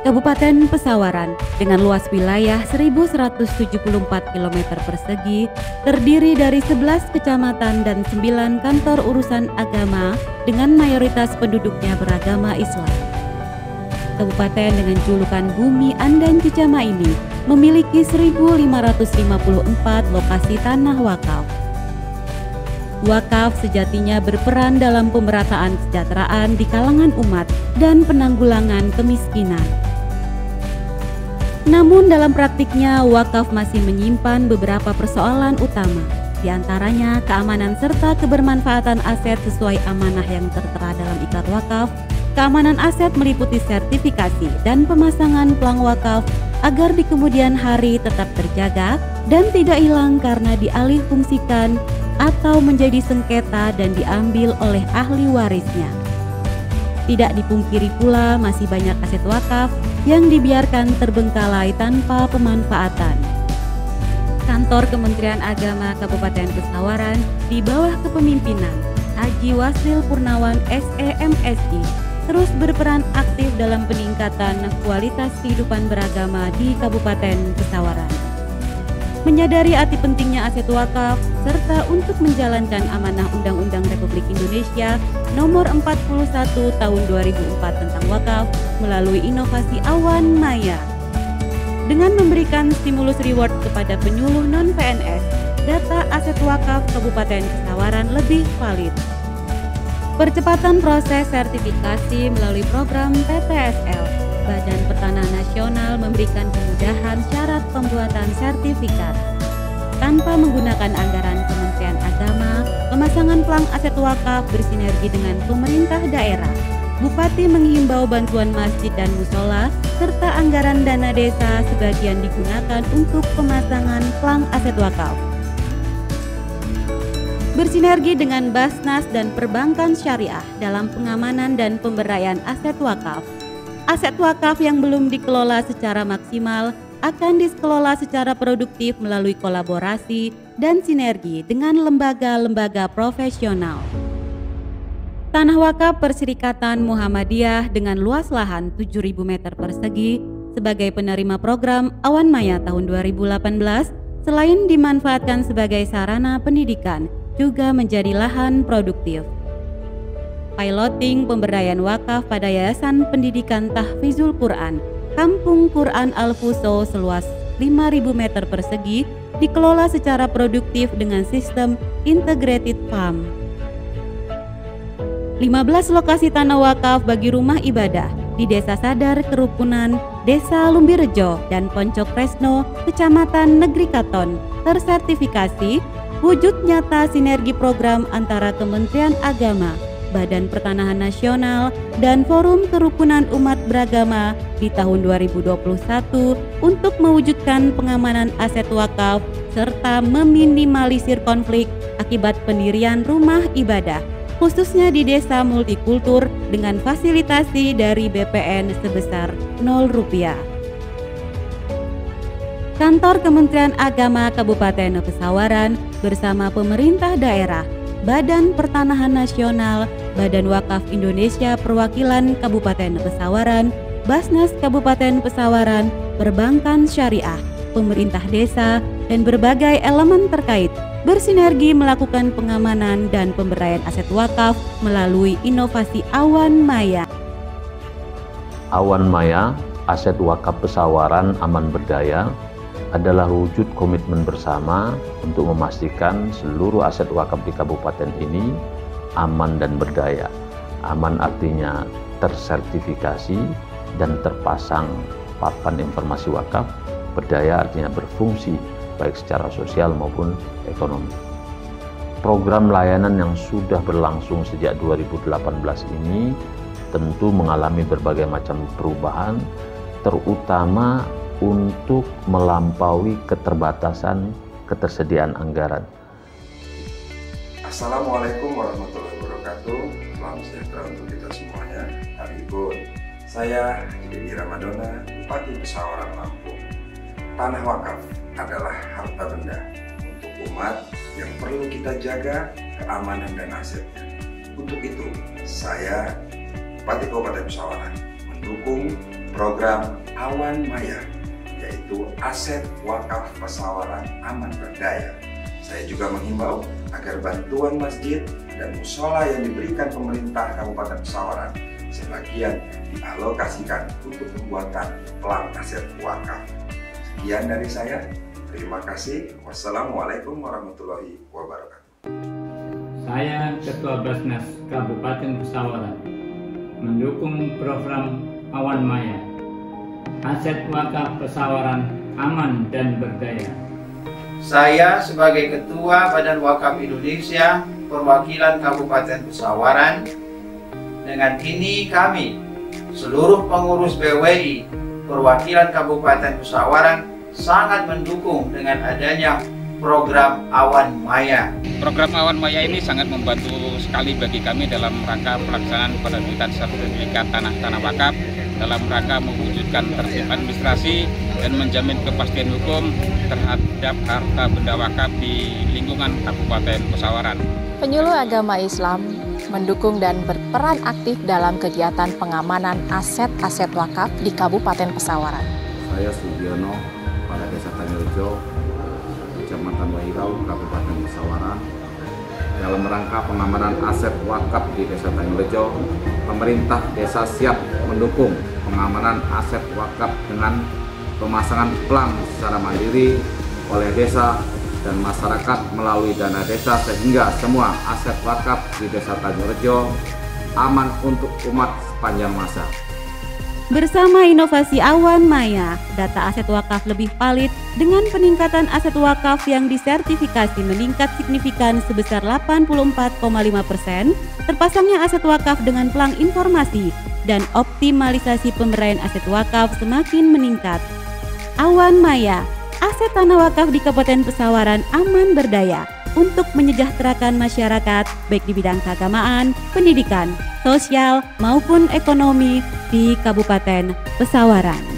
Kabupaten Pesawaran dengan luas wilayah 1.174 km persegi terdiri dari 11 kecamatan dan 9 kantor urusan agama dengan mayoritas penduduknya beragama Islam. Kabupaten dengan julukan Bumi Andan Cicama ini memiliki 1.554 lokasi tanah wakaf. Wakaf sejatinya berperan dalam pemerataan kesejahteraan di kalangan umat dan penanggulangan kemiskinan. Namun dalam praktiknya wakaf masih menyimpan beberapa persoalan utama, di antaranya keamanan serta kebermanfaatan aset sesuai amanah yang tertera dalam ikrar wakaf. Keamanan aset meliputi sertifikasi dan pemasangan pelang wakaf agar di kemudian hari tetap terjaga dan tidak hilang karena dialihfungsikan atau menjadi sengketa dan diambil oleh ahli warisnya. Tidak dipungkiri pula masih banyak aset wakaf yang dibiarkan terbengkalai tanpa pemanfaatan. Kantor Kementerian Agama Kabupaten Pesawaran di bawah kepemimpinan Haji Wasril Purnawan SEMSI terus berperan aktif dalam peningkatan kualitas kehidupan beragama di Kabupaten Pesawaran. Menyadari arti pentingnya aset wakaf serta untuk menjalankan amanah Undang-Undang Republik Indonesia Nomor 41 Tahun 2004 tentang wakaf melalui inovasi Awan Maya. Dengan memberikan stimulus reward kepada penyuluh non-PNS, data aset wakaf Kabupaten Pesawaran lebih valid. Percepatan proses sertifikasi melalui program PTSL, Badan Pertanahan Nasional memberikan kemudahan syarat pembuatan sertifikat. Tanpa menggunakan anggaran Kementerian Agama, pemasangan pelang aset wakaf bersinergi dengan pemerintah daerah. Bupati menghimbau bantuan masjid dan musola serta anggaran dana desa sebagian digunakan untuk pemasangan pelang aset wakaf. Bersinergi dengan Basnas dan perbankan syariah dalam pengamanan dan pemberdayaan aset wakaf. Aset wakaf yang belum dikelola secara maksimal akan dikelola secara produktif melalui kolaborasi dan sinergi dengan lembaga-lembaga profesional. Tanah wakaf Perserikatan Muhammadiyah dengan luas lahan 7.000 meter persegi sebagai penerima program Awan Maya tahun 2018 selain dimanfaatkan sebagai sarana pendidikan juga menjadi lahan produktif. Piloting pemberdayaan wakaf pada Yayasan Pendidikan Tahfizul Quran Kampung Quran Al-Fuso seluas 5.000 meter persegi dikelola secara produktif dengan sistem integrated farm. 15 lokasi tanah wakaf bagi rumah ibadah di Desa Sadar Kerukunan, Desa Lumbirejo, dan Poncok Resno, Kecamatan Negeri Katon tersertifikasi wujud nyata sinergi program antara Kementerian Agama, Badan Pertanahan Nasional, dan Forum Kerukunan Umat Beragama di tahun 2021 untuk mewujudkan pengamanan aset wakaf serta meminimalisir konflik akibat pendirian rumah ibadah, khususnya di desa multikultur dengan fasilitasi dari BPN sebesar Rp0. Kantor Kementerian Agama Kabupaten Pesawaran bersama pemerintah daerah, Badan Pertanahan Nasional, Badan Wakaf Indonesia Perwakilan Kabupaten Pesawaran, Basnas Kabupaten Pesawaran, Perbankan Syariah, pemerintah desa, dan berbagai elemen terkait bersinergi melakukan pengamanan dan pemberdayaan aset wakaf melalui inovasi Awan Maya. Awan Maya, aset wakaf Pesawaran aman berdaya, adalah wujud komitmen bersama untuk memastikan seluruh aset wakaf di kabupaten ini aman dan berdaya. Aman artinya tersertifikasi dan terpasang papan informasi wakaf. Berdaya artinya berfungsi baik secara sosial maupun ekonomi. Program layanan yang sudah berlangsung sejak 2018 ini tentu mengalami berbagai macam perubahan, terutama untuk melampaui keterbatasan ketersediaan anggaran. Assalamualaikum warahmatullahi wabarakatuh. Salam sejahtera untuk kita semuanya. Hari Ibu, saya Dedi Ramadona, Bupati Pesawaran Lampung. Tanah wakaf adalah harta benda untuk umat yang perlu kita jaga keamanan dan asetnya. Untuk itu, saya Bupati Kabupaten Pesawaran mendukung program Awan Maya, yaitu aset wakaf Pesawaran Aman Berdaya. Saya juga menghimbau agar bantuan masjid dan musola yang diberikan pemerintah Kabupaten Pesawaran sebagian dialokasikan untuk pembuatan pelang aset wakaf. Sekian dari saya. Terima kasih. Wassalamualaikum warahmatullahi wabarakatuh. Saya Ketua Basnas Kabupaten Pesawaran mendukung program Awan Maya, aset wakaf Pesawaran aman dan berdaya. Saya sebagai Ketua Badan Wakaf Indonesia perwakilan Kabupaten Pesawaran, dengan ini kami seluruh pengurus BWI perwakilan Kabupaten Pesawaran sangat mendukung dengan adanya program Awan Maya. Program Awan Maya ini sangat membantu sekali bagi kami dalam rangka pelaksanaan penerbitan sertifikat tanah wakaf, dalam rangka mewujudkan tertib administrasi dan menjamin kepastian hukum terhadap harta benda wakaf di lingkungan Kabupaten Pesawaran. Penyuluh agama Islam mendukung dan berperan aktif dalam kegiatan pengamanan aset-aset wakaf di Kabupaten Pesawaran. Saya Sugiono, Kepala Desa Tanjurjo, Kecamatan Wairau, Kabupaten Pesawaran. Dalam rangka pengamanan aset wakaf di Desa Tanjurjo, pemerintah desa siap mendukung pengamanan aset wakaf dengan pemasangan pelang secara mandiri oleh desa dan masyarakat melalui dana desa, sehingga semua aset wakaf di Desa Tanjurjo aman untuk umat sepanjang masa. Bersama inovasi Awan Maya, data aset wakaf lebih valid dengan peningkatan aset wakaf yang disertifikasi meningkat signifikan sebesar 84,5%, terpasangnya aset wakaf dengan pelang informasi dan optimalisasi pemberdayaan aset wakaf semakin meningkat. Awan Maya, aset tanah wakaf di Kabupaten Pesawaran aman berdaya untuk menyejahterakan masyarakat baik di bidang keagamaan, pendidikan, sosial maupun ekonomi di Kabupaten Pesawaran.